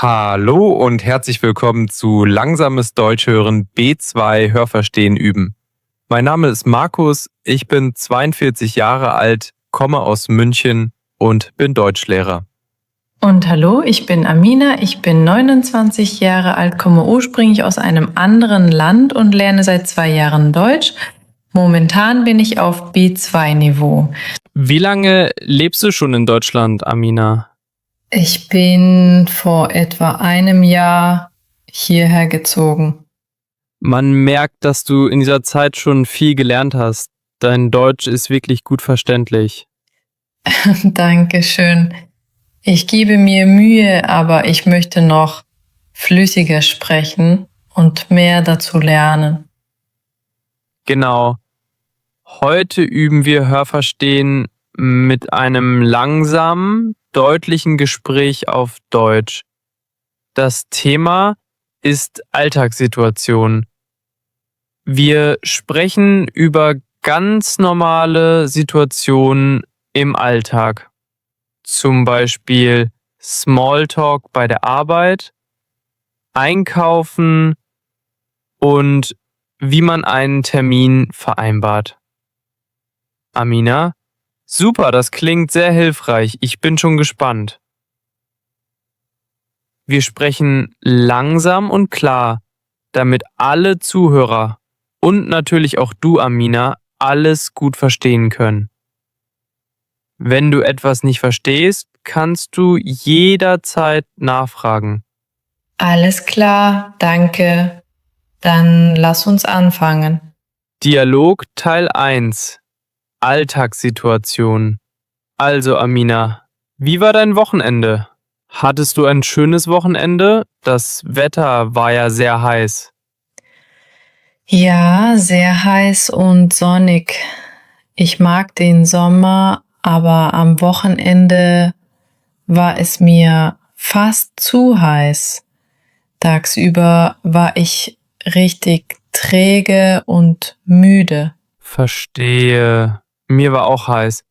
Hallo und herzlich willkommen zu Langsames Deutsch hören B2 Hörverstehen üben. Mein Name ist Markus, ich bin 42 Jahre alt, komme aus München und bin Deutschlehrer. Und hallo, ich bin Amina, ich bin 29 Jahre alt, komme ursprünglich aus einem anderen Land und lerne seit 2 Jahren Deutsch. Momentan bin ich auf B2-Niveau. Wie lange lebst du schon in Deutschland, Amina? Ich bin vor etwa einem Jahr hierher gezogen. Man merkt, dass du in dieser Zeit schon viel gelernt hast. Dein Deutsch ist wirklich gut verständlich. Dankeschön. Ich gebe mir Mühe, aber ich möchte noch flüssiger sprechen und mehr dazu lernen. Genau. Heute üben wir Hörverstehen mit einem langsamen, deutlichen Gespräch auf Deutsch. Das Thema ist Alltagssituation. Wir sprechen über ganz normale Situationen im Alltag. Zum Beispiel Smalltalk bei der Arbeit, Einkaufen und wie man einen Termin vereinbart. Amina? Super, das klingt sehr hilfreich. Ich bin schon gespannt. Wir sprechen langsam und klar, damit alle Zuhörer und natürlich auch du, Amina, alles gut verstehen können. Wenn du etwas nicht verstehst, kannst du jederzeit nachfragen. Alles klar, danke. Dann lass uns anfangen. Dialog Teil 1. Alltagssituation. Also Amina, wie war dein Wochenende? Hattest du ein schönes Wochenende? Das Wetter war ja sehr heiß. Ja, sehr heiß und sonnig. Ich mag den Sommer, aber am Wochenende war es mir fast zu heiß. Tagsüber war ich richtig träge und müde. Verstehe. Mir war auch heiß.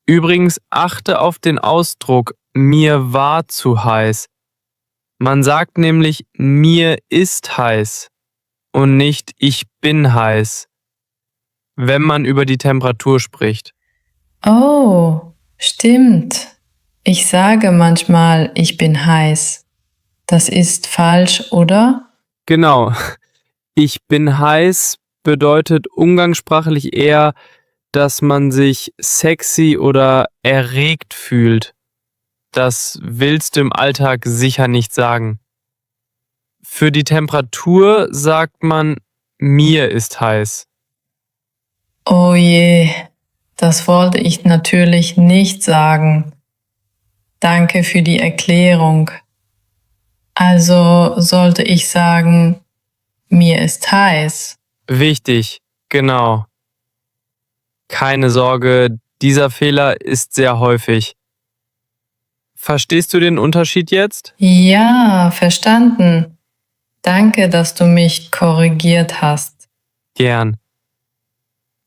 Übrigens, achte auf den Ausdruck mir war zu heiß. Man sagt nämlich mir ist heiß und nicht ich bin heiß, wenn man über die Temperatur spricht. Oh, stimmt. Ich sage manchmal, ich bin heiß. Das ist falsch, oder? Genau. Ich bin heiß bedeutet umgangssprachlich eher, dass man sich sexy oder erregt fühlt. Das willst du im Alltag sicher nicht sagen. Für die Temperatur sagt man, mir ist heiß. Oh je, das wollte ich natürlich nicht sagen. Danke für die Erklärung. Also sollte ich sagen, mir ist heiß. Wichtig, genau. Keine Sorge, dieser Fehler ist sehr häufig. Verstehst du den Unterschied jetzt? Ja, verstanden. Danke, dass du mich korrigiert hast. Gern.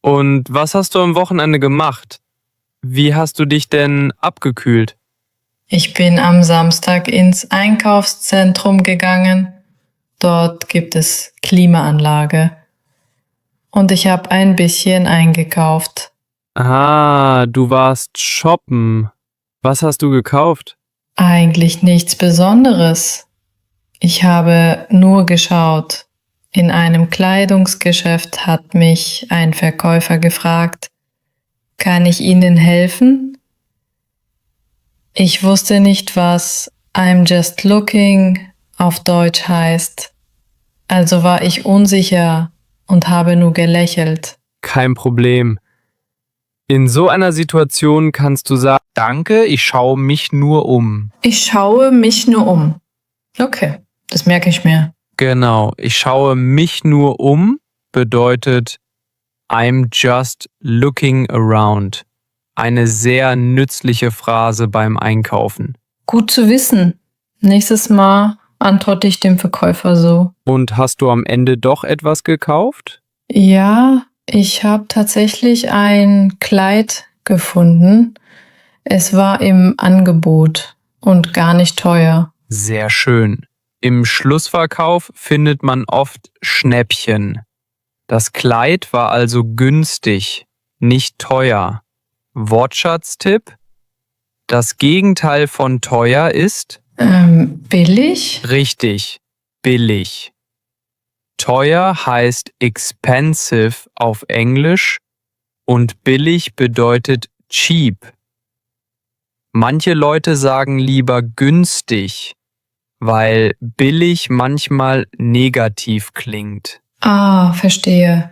Und was hast du am Wochenende gemacht? Wie hast du dich denn abgekühlt? Ich bin am Samstag ins Einkaufszentrum gegangen. Dort gibt es Klimaanlage. Und ich habe ein bisschen eingekauft. Ah, du warst shoppen. Was hast du gekauft? Eigentlich nichts Besonderes. Ich habe nur geschaut. In einem Kleidungsgeschäft hat mich ein Verkäufer gefragt, kann ich Ihnen helfen? Ich wusste nicht, was I'm just looking auf Deutsch heißt. Also war ich unsicher und habe nur gelächelt. Kein Problem. In so einer Situation kannst du sagen, Danke, ich schaue mich nur um. Ich schaue mich nur um. Okay, das merke ich mir. Genau, ich schaue mich nur um bedeutet I'm just looking around. Eine sehr nützliche Phrase beim Einkaufen. Gut zu wissen. Nächstes Mal antworte ich dem Verkäufer so. Und hast du am Ende doch etwas gekauft? Ja, ich habe tatsächlich ein Kleid gefunden. Es war im Angebot und gar nicht teuer. Sehr schön. Im Schlussverkauf findet man oft Schnäppchen. Das Kleid war also günstig, nicht teuer. Wortschatztipp: Das Gegenteil von teuer ist Billig? richtig, billig. Teuer heißt expensive auf Englisch und billig bedeutet cheap. Manche Leute sagen lieber günstig, weil billig manchmal negativ klingt. Ah, verstehe.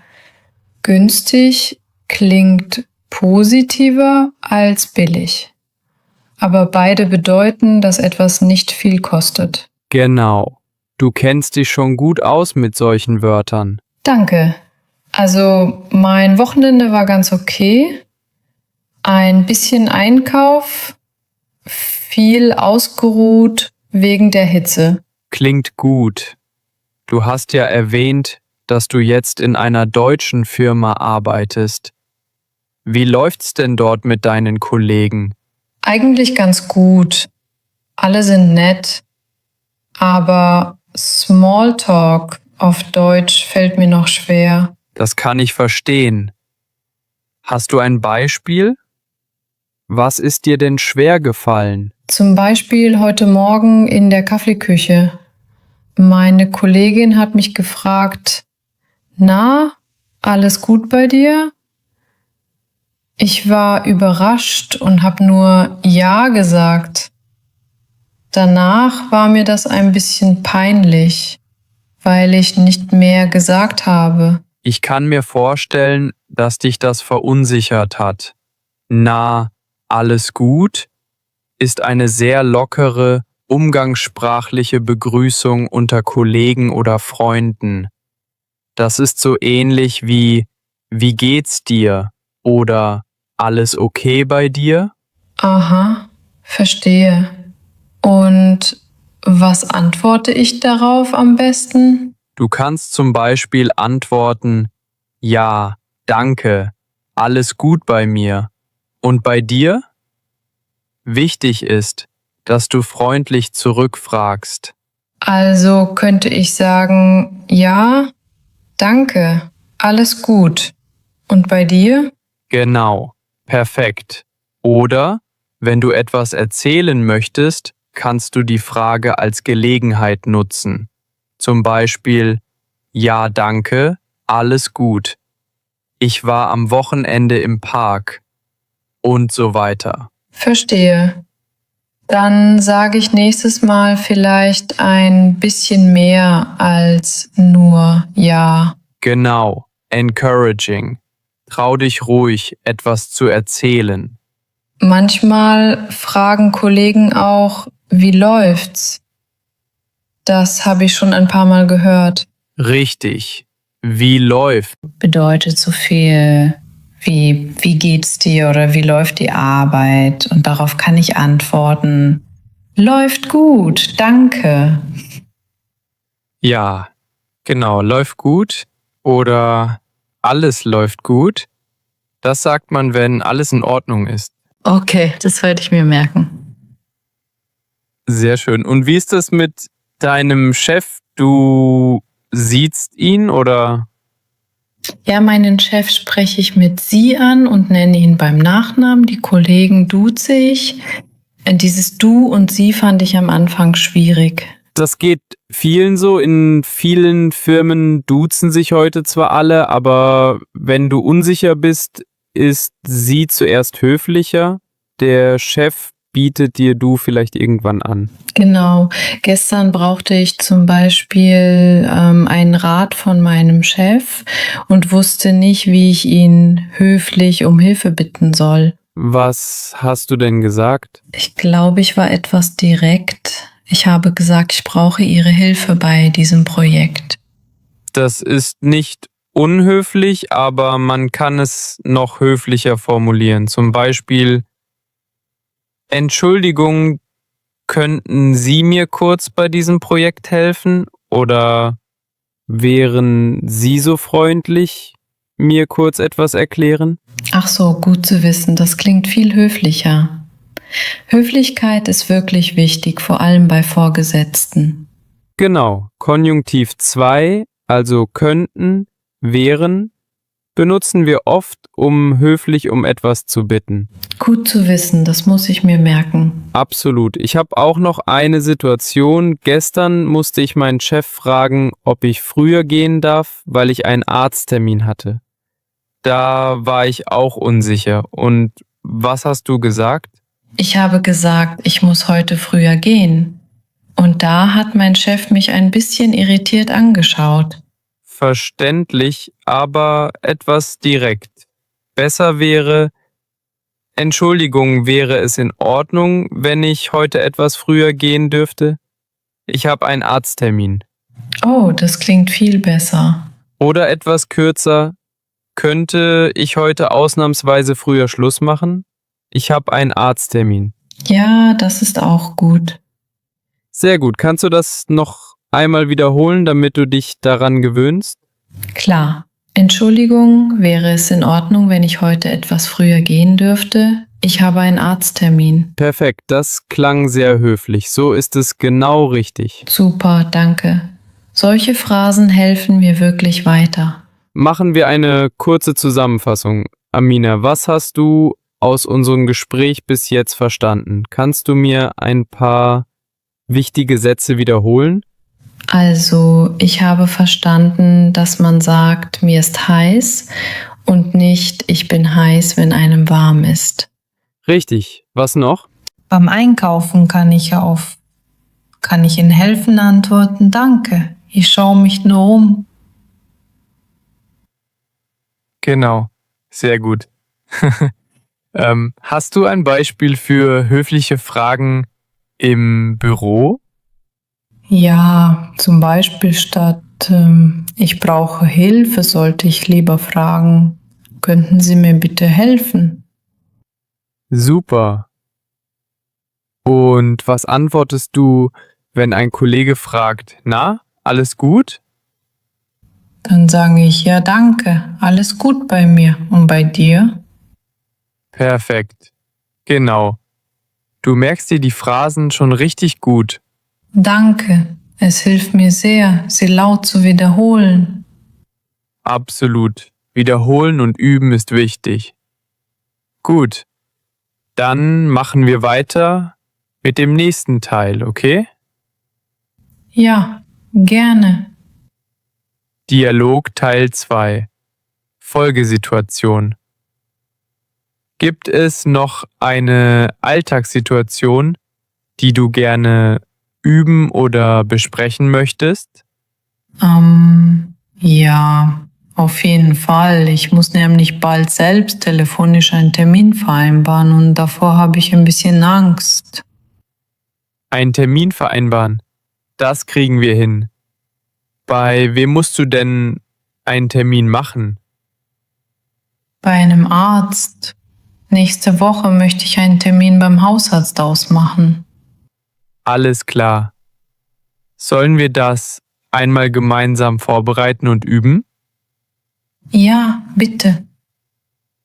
Günstig klingt positiver als billig. Aber beide bedeuten, dass etwas nicht viel kostet. Genau. Du kennst dich schon gut aus mit solchen Wörtern. Danke. Also, mein Wochenende war ganz okay. Ein bisschen Einkauf, viel ausgeruht wegen der Hitze. Klingt gut. Du hast ja erwähnt, dass du jetzt in einer deutschen Firma arbeitest. Wie läuft's denn dort mit deinen Kollegen? Eigentlich ganz gut. Alle sind nett. Aber Smalltalk auf Deutsch fällt mir noch schwer. Das kann ich verstehen. Hast du ein Beispiel? Was ist dir denn schwer gefallen? Zum Beispiel heute Morgen in der Kaffeeküche. Meine Kollegin hat mich gefragt, na, alles gut bei dir? Ich war überrascht und habe nur Ja gesagt. Danach war mir das ein bisschen peinlich, weil ich nicht mehr gesagt habe. Ich kann mir vorstellen, dass dich das verunsichert hat. Na, alles gut ist eine sehr lockere, umgangssprachliche Begrüßung unter Kollegen oder Freunden. Das ist so ähnlich wie Wie geht's dir? Oder Alles okay bei dir? Aha, verstehe. Und was antworte ich darauf am besten? Du kannst zum Beispiel antworten: Ja, danke, alles gut bei mir. Und bei dir? Wichtig ist, dass du freundlich zurückfragst. Also könnte ich sagen, ja, danke, alles gut. Und bei dir? Genau, perfekt. Oder, wenn du etwas erzählen möchtest, kannst du die Frage als Gelegenheit nutzen. Zum Beispiel: Ja, danke, alles gut. Ich war am Wochenende im Park. Und so weiter. Verstehe. Dann sage ich nächstes Mal vielleicht ein bisschen mehr als nur ja. Genau, encouraging. Trau dich ruhig, etwas zu erzählen. Manchmal fragen Kollegen auch, wie läuft's? Das habe ich schon ein paar Mal gehört. Richtig. Wie läuft? Bedeutet so viel wie geht's dir oder wie läuft die Arbeit? Und darauf kann ich antworten, läuft gut, danke. Ja, genau, läuft gut oder alles läuft gut. Das sagt man, wenn alles in Ordnung ist. Okay, das werde ich mir merken. Sehr schön. Und wie ist das mit deinem Chef? Du siehst ihn oder? Ja, meinen Chef spreche ich mit Sie an und nenne ihn beim Nachnamen. Die Kollegen duze ich. Dieses Du und Sie fand ich am Anfang schwierig. Das geht vielen so. In vielen Firmen duzen sich heute zwar alle, aber wenn du unsicher bist, ist sie zuerst höflicher. Der Chef bietet dir du vielleicht irgendwann an. Genau. Gestern brauchte ich zum Beispiel einen Rat von meinem Chef und wusste nicht, wie ich ihn höflich um Hilfe bitten soll. Was hast du denn gesagt? Ich glaube, ich war etwas direkt. Ich habe gesagt, ich brauche Ihre Hilfe bei diesem Projekt. Das ist nicht unhöflich, aber man kann es noch höflicher formulieren. Zum Beispiel: Entschuldigung, könnten Sie mir kurz bei diesem Projekt helfen? Oder wären Sie so freundlich, mir kurz etwas erklären? Ach so, gut zu wissen. Das klingt viel höflicher. Höflichkeit ist wirklich wichtig, vor allem bei Vorgesetzten. Genau, Konjunktiv 2, also könnten, wären, benutzen wir oft, um höflich um etwas zu bitten. Gut zu wissen, das muss ich mir merken. Absolut. Ich habe auch noch eine Situation. Gestern musste ich meinen Chef fragen, ob ich früher gehen darf, weil ich einen Arzttermin hatte. Da war ich auch unsicher. Und was hast du gesagt? Ich habe gesagt, ich muss heute früher gehen. Und da hat mein Chef mich ein bisschen irritiert angeschaut. Verständlich, aber etwas direkt. Besser wäre, Entschuldigung, wäre es in Ordnung, wenn ich heute etwas früher gehen dürfte? Ich habe einen Arzttermin. Oh, das klingt viel besser. Oder etwas kürzer, könnte ich heute ausnahmsweise früher Schluss machen? Ich habe einen Arzttermin. Ja, das ist auch gut. Sehr gut. Kannst du das noch einmal wiederholen, damit du dich daran gewöhnst? Klar. Entschuldigung, wäre es in Ordnung, wenn ich heute etwas früher gehen dürfte? Ich habe einen Arzttermin. Perfekt, das klang sehr höflich. So ist es genau richtig. Super, danke. Solche Phrasen helfen mir wirklich weiter. Machen wir eine kurze Zusammenfassung. Amina, was hast du aus unserem Gespräch bis jetzt verstanden? Kannst du mir ein paar wichtige Sätze wiederholen? Also, ich habe verstanden, dass man sagt, mir ist heiß und nicht, ich bin heiß, wenn einem warm ist. Richtig. Was noch? Beim Einkaufen kann ich Ihnen helfen antworten, danke, ich schaue mich nur um. Genau, sehr gut. Hast du ein Beispiel für höfliche Fragen im Büro? Ja, zum Beispiel statt ich brauche Hilfe, sollte ich lieber fragen, könnten Sie mir bitte helfen? Super. Und was antwortest du, wenn ein Kollege fragt, na, alles gut? Dann sage ich, ja danke, alles gut bei mir und bei dir? Perfekt. Genau. Du merkst dir die Phrasen schon richtig gut. Danke, es hilft mir sehr, sie laut zu wiederholen. Absolut. Wiederholen und üben ist wichtig. Gut. Dann machen wir weiter mit dem nächsten Teil, okay? Ja, gerne. Dialog Teil 2. Folgesituation. Gibt es noch eine Alltagssituation, die du gerne üben oder besprechen möchtest? Ja, auf jeden Fall. Ich muss nämlich bald selbst telefonisch einen Termin vereinbaren und davor habe ich ein bisschen Angst. Einen Termin vereinbaren. Das kriegen wir hin. Bei wem musst du denn einen Termin machen? Bei einem Arzt. Nächste Woche möchte ich einen Termin beim Hausarzt ausmachen. Alles klar. Sollen wir das einmal gemeinsam vorbereiten und üben? Ja, bitte.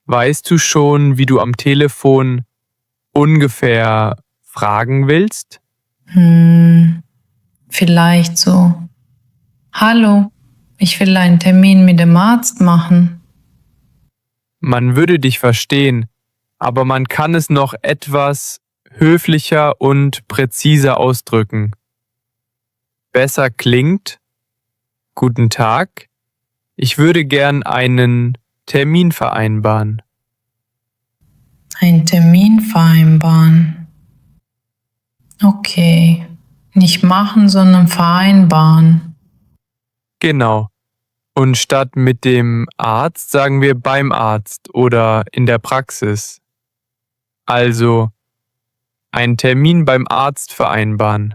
Weißt du schon, wie du am Telefon ungefähr fragen willst? Vielleicht so. Hallo, ich will einen Termin mit dem Arzt machen. Man würde dich verstehen, aber man kann es noch etwas höflicher und präziser ausdrücken. Besser klingt: Guten Tag, ich würde gern einen Termin vereinbaren. Einen Termin vereinbaren. Okay, nicht machen, sondern vereinbaren. Genau. Und statt mit dem Arzt sagen wir beim Arzt oder in der Praxis. Also einen Termin beim Arzt vereinbaren.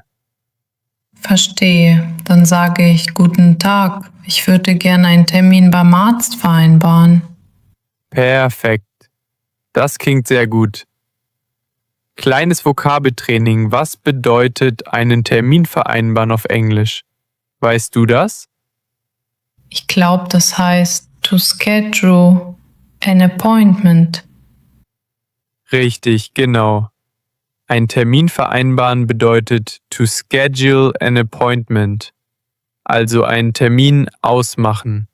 Verstehe. Dann sage ich Guten Tag. Ich würde gerne einen Termin beim Arzt vereinbaren. Perfekt. Das klingt sehr gut. Kleines Vokabeltraining. Was bedeutet einen Termin vereinbaren auf Englisch? Weißt du das? Ich glaube, das heißt to schedule an appointment. Richtig, genau. Ein Termin vereinbaren bedeutet to schedule an appointment, also einen Termin ausmachen.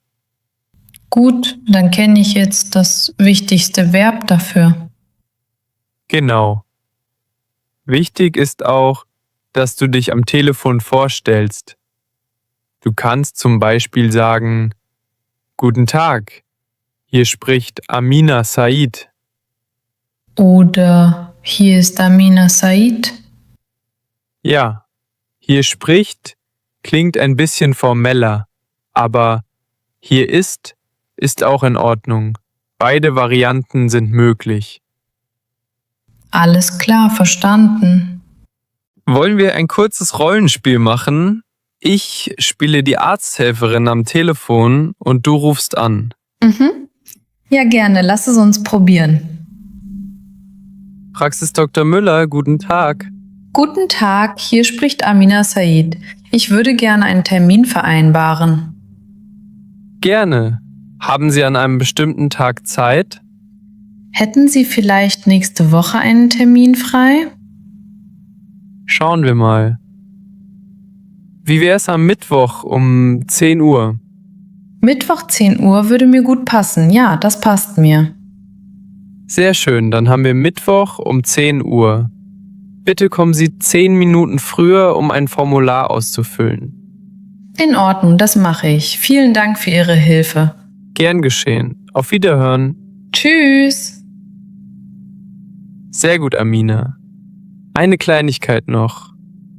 Gut, dann kenne ich jetzt das wichtigste Verb dafür. Genau. Wichtig ist auch, dass du dich am Telefon vorstellst. Du kannst zum Beispiel sagen, Guten Tag, hier spricht Amina Said. Oder hier ist Amina Said. Ja, hier spricht klingt ein bisschen formeller, aber hier ist auch in Ordnung. Beide Varianten sind möglich. Alles klar, verstanden. Wollen wir ein kurzes Rollenspiel machen? Ich spiele die Arzthelferin am Telefon und du rufst an. Ja, gerne, lass es uns probieren. Praxis Dr. Müller, guten Tag. Guten Tag, hier spricht Amina Said. Ich würde gerne einen Termin vereinbaren. Gerne. Haben Sie an einem bestimmten Tag Zeit? Hätten Sie vielleicht nächste Woche einen Termin frei? Schauen wir mal. Wie wäre es am Mittwoch um 10 Uhr? Mittwoch 10 Uhr würde mir gut passen. Ja, das passt mir. Sehr schön, dann haben wir Mittwoch um 10 Uhr. Bitte kommen Sie 10 Minuten früher, um ein Formular auszufüllen. In Ordnung, das mache ich. Vielen Dank für Ihre Hilfe. Gern geschehen. Auf Wiederhören. Tschüss. Sehr gut, Amina. Eine Kleinigkeit noch.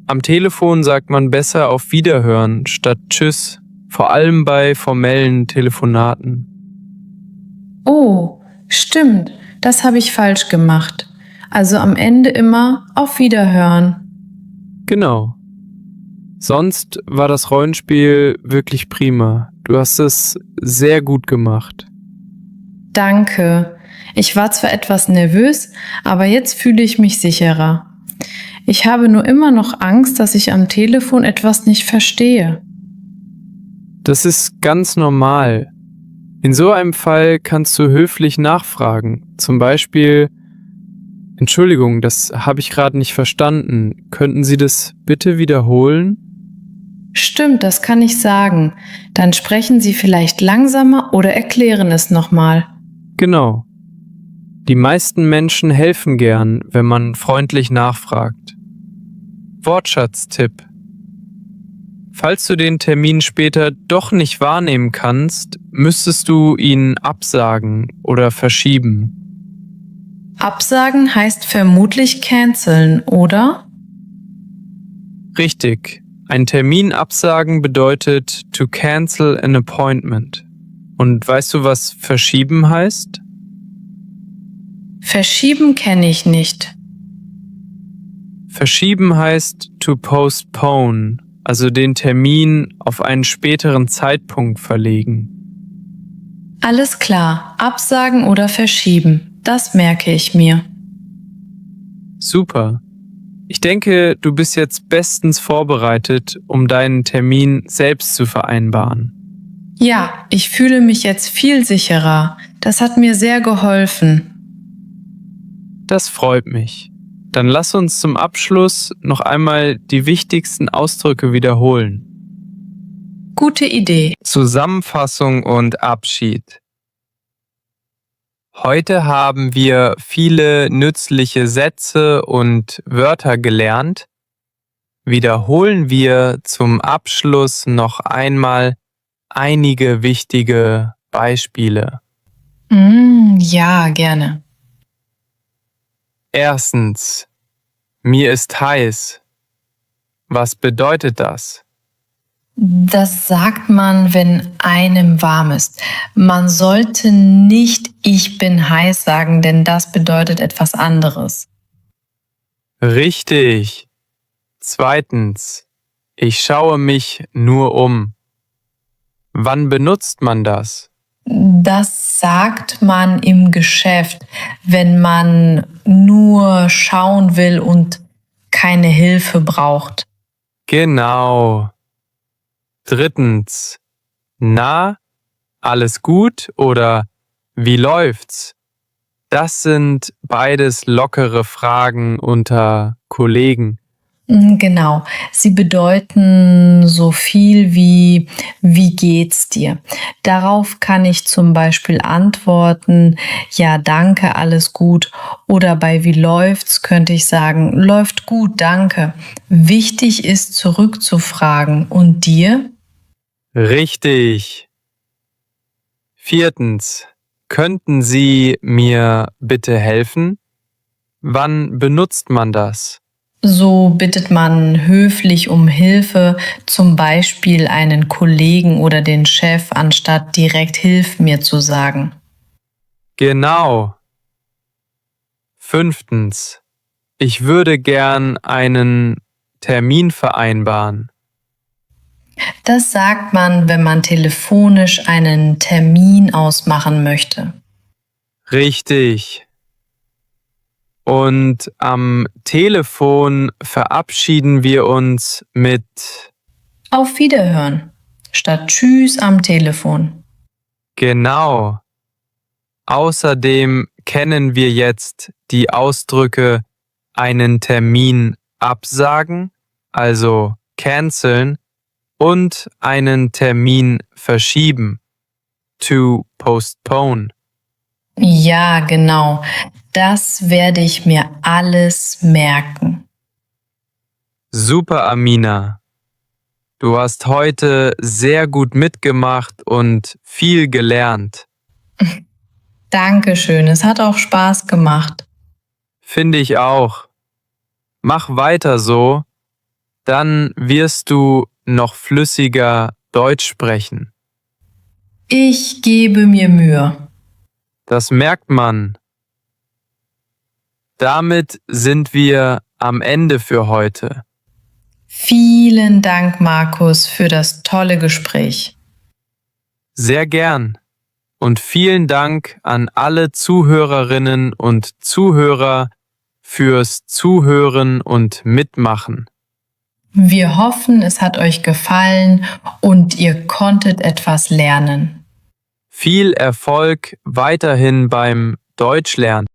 Am Telefon sagt man besser auf Wiederhören statt Tschüss, vor allem bei formellen Telefonaten. Oh, stimmt. Das habe ich falsch gemacht. Also am Ende immer auf Wiederhören. Genau. Sonst war das Rollenspiel wirklich prima. Du hast es sehr gut gemacht. Danke. Ich war zwar etwas nervös, aber jetzt fühle ich mich sicherer. Ich habe nur immer noch Angst, dass ich am Telefon etwas nicht verstehe. Das ist ganz normal. In so einem Fall kannst du höflich nachfragen. Zum Beispiel, Entschuldigung, das habe ich gerade nicht verstanden. Könnten Sie das bitte wiederholen? Stimmt, das kann ich sagen. Dann sprechen Sie vielleicht langsamer oder erklären es nochmal. Genau. Die meisten Menschen helfen gern, wenn man freundlich nachfragt. Wortschatztipp. Falls du den Termin später doch nicht wahrnehmen kannst, müsstest du ihn absagen oder verschieben. Absagen heißt vermutlich canceln, oder? Richtig. Ein Termin absagen bedeutet to cancel an appointment. Und weißt du, was verschieben heißt? Verschieben kenne ich nicht. Verschieben heißt to postpone, also den Termin auf einen späteren Zeitpunkt verlegen. Alles klar, absagen oder verschieben, das merke ich mir. Super. Ich denke, du bist jetzt bestens vorbereitet, um deinen Termin selbst zu vereinbaren. Ja, ich fühle mich jetzt viel sicherer. Das hat mir sehr geholfen. Das freut mich. Dann lass uns zum Abschluss noch einmal die wichtigsten Ausdrücke wiederholen. Gute Idee. Zusammenfassung und Abschied. Heute haben wir viele nützliche Sätze und Wörter gelernt. Wiederholen wir zum Abschluss noch einmal einige wichtige Beispiele. Ja, gerne. Erstens, mir ist heiß. Was bedeutet das? Das sagt man, wenn einem warm ist. Man sollte nicht ich bin heiß sagen, denn das bedeutet etwas anderes. Richtig. Zweitens, ich schaue mich nur um. Wann benutzt man das? Das sagt man im Geschäft, wenn man nur schauen will und keine Hilfe braucht. Genau. Drittens, na, alles gut oder wie läuft's? Das sind beides lockere Fragen unter Kollegen. Genau, sie bedeuten so viel wie geht's dir? Darauf kann ich zum Beispiel antworten, ja, danke, alles gut. Oder bei wie läuft's könnte ich sagen, läuft gut, danke. Wichtig ist zurückzufragen. Und dir? Richtig. 4. Könnten Sie mir bitte helfen? Wann benutzt man das? So bittet man höflich um Hilfe, zum Beispiel einen Kollegen oder den Chef, anstatt direkt Hilf mir zu sagen. Genau. 5. Ich würde gern einen Termin vereinbaren. Das sagt man, wenn man telefonisch einen Termin ausmachen möchte. Richtig. Und am Telefon verabschieden wir uns mit Auf Wiederhören statt Tschüss am Telefon. genau. Außerdem kennen wir jetzt die Ausdrücke einen Termin absagen, also canceln, und einen Termin verschieben, to postpone. Ja, genau. Das werde ich mir alles merken. Super, Amina. Du hast heute sehr gut mitgemacht und viel gelernt. Dankeschön, es hat auch Spaß gemacht. Finde ich auch. Mach weiter so, dann wirst du noch flüssiger Deutsch sprechen. Ich gebe mir Mühe. Das merkt man. Damit sind wir am Ende für heute. Vielen Dank, Markus, für das tolle Gespräch. Sehr gern. Und vielen Dank an alle Zuhörerinnen und Zuhörer fürs Zuhören und Mitmachen. Wir hoffen, es hat euch gefallen und ihr konntet etwas lernen. Viel Erfolg weiterhin beim Deutschlernen.